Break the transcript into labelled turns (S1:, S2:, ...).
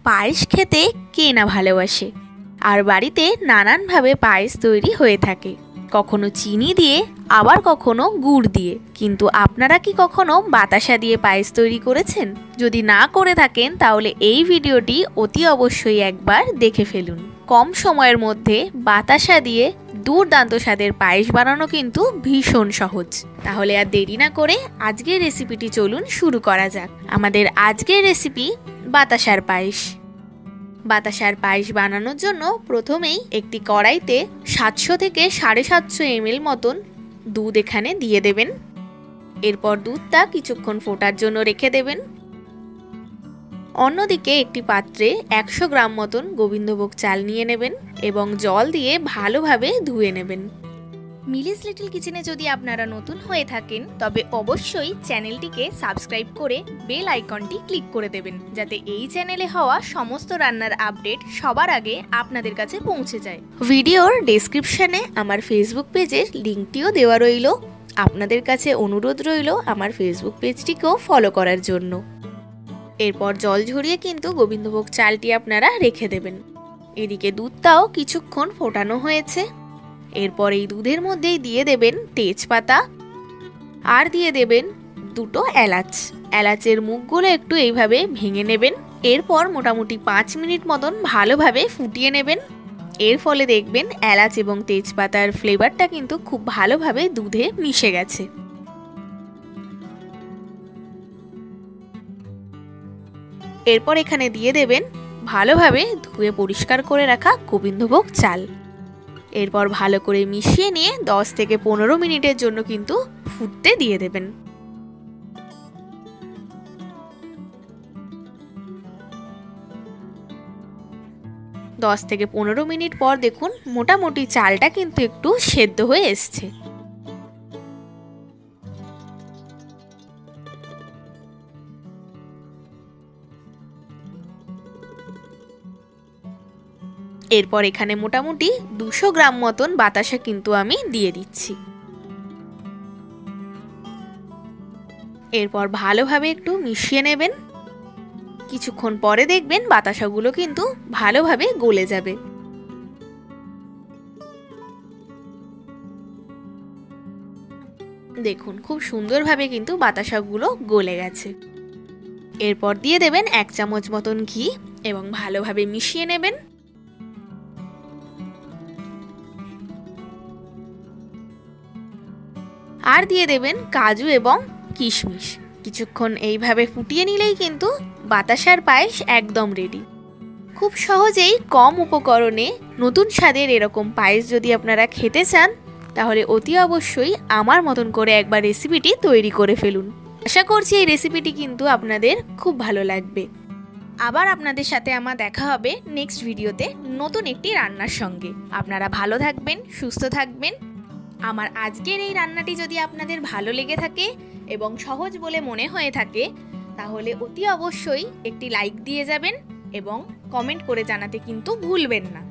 S1: পায়েস খেতে কে না ভালোবাসে। আর বাড়িতে নানানভাবে পায়েস তৈরি হয়ে থাকে, কখনো চিনি দিয়ে, আবার কখনো গুড় দিয়ে। কিন্তু আপনারা কি কখনো বাতাসা দিয়ে পায়েস তৈরি করেছেন? যদি না করে থাকেন তাহলে এই ভিডিওটি অতি অবশ্যই একবার দেখে ফেলুন। কম সময়ের মধ্যে বাতাসা দিয়ে দুর্দান্ত স্বাদের পায়েস বানানো কিন্তু ভীষণ সহজ। তাহলে আর দেরি না করে আজকের রেসিপিটি চলুন শুরু করা যাক। আমাদের আজকের রেসিপি বাতাসার পায়েস। বাতাসার পায়েস বানানোর জন্য প্রথমেই একটি কড়াইতে 700 থেকে 750 ml মতন দুধ এখানে দিয়ে দেবেন। এরপর দুধটা কিছুক্ষণ ফোটার জন্য রেখে দেবেন। অন্যদিকে একটি পাত্রে 100 গ্রাম মতন গোবিন্দভোগ চাল নিয়ে নেবেন এবং জল দিয়ে ভালোভাবে ধুয়ে নেবেন। মিলিস লিটল কিচেনে যদি আপনারা নতুন হয়ে থাকেন তবে অবশ্যই চ্যানেলটিকে সাবস্ক্রাইব করে বেল আইকনটি ক্লিক করে দেবেন, যাতে এই চ্যানেলে হওয়া সমস্ত রান্নার আপডেট সবার আগে আপনাদের কাছে পৌঁছে যায়। ভিডিওর ডেসক্রিপশনে আমার ফেসবুক পেজের লিঙ্কটিও দেওয়া রইল। আপনাদের কাছে অনুরোধ রইল আমার ফেসবুক পেজটিকেও ফলো করার জন্য। এরপর জল ঝরিয়ে কিন্তু গোবিন্দভোগ চালটি আপনারা রেখে দেবেন। এদিকে দুধটাও কিছুক্ষণ ফোটানো হয়েছে। এরপর এই দুধের মধ্যেই দিয়ে দেবেন তেজপাতা আর দিয়ে দেবেন 2টো এলাচ। এলাচের মুখগুলো একটু এইভাবে ভেঙে নেবেন। এরপর মোটামুটি 5 মিনিট মতন ভালোভাবে ফুটিয়ে নেবেন। এর ফলে দেখবেন এলাচ এবং তেজপাতার ফ্লেভারটা কিন্তু খুব ভালোভাবে দুধে মিশে গেছে। এরপর এখানে দিয়ে দেবেন ভালোভাবে ধুয়ে পরিষ্কার করে রাখা গোবিন্দভোগ চাল। এরপর ভালো করে মিশিয়ে নিয়ে 10 থেকে 15 মিনিটের জন্য কিন্তু ফুটতে দিয়ে দেবেন। দশ থেকে 15 মিনিট পর দেখুন মোটামুটি চালটা কিন্তু একটু সেদ্ধ হয়ে এসছে। এরপর এখানে মোটামুটি 200 গ্রাম মতন বাতাসা কিন্তু আমি দিয়ে দিচ্ছি। এরপর ভালোভাবে একটু মিশিয়ে নেবেন। কিছুক্ষণ পরে দেখবেন বাতাসাগুলো কিন্তু ভালোভাবে গলে যাবে। দেখুন খুব সুন্দরভাবে কিন্তু বাতাসাগুলো গলে গেছে। এরপর দিয়ে দেবেন 1 চামচ মতন ঘি এবং ভালোভাবে মিশিয়ে নেবেন। আর দিয়ে দেবেন কাজু এবং কিশমিশ। কিছুক্ষণ এইভাবে ফুটিয়ে নিলেই কিন্তু বাতাসার পায়েস একদম রেডি। খুব সহজেই কম উপকরণে নতুন স্বাদের এরকম পায়েস যদি আপনারা খেতে চান তাহলে অতি অবশ্যই আমার মতন করে একবার রেসিপিটি তৈরি করে ফেলুন। আশা করছি এই রেসিপিটি কিন্তু আপনাদের খুব ভালো লাগবে। আবার আপনাদের সাথে আমার দেখা হবে নেক্সট ভিডিওতে নতুন একটি রান্নার সঙ্গে। আপনারা ভালো থাকবেন, সুস্থ থাকবেন। আমার আজকের এই রান্নাটি যদি আপনাদের ভালো লেগে থাকে এবং সহজ বলে মনে হয়ে থাকে তাহলে অতি অবশ্যই একটি লাইক দিয়ে যাবেন এবং কমেন্ট করে জানাতে কিন্তু ভুলবেন না।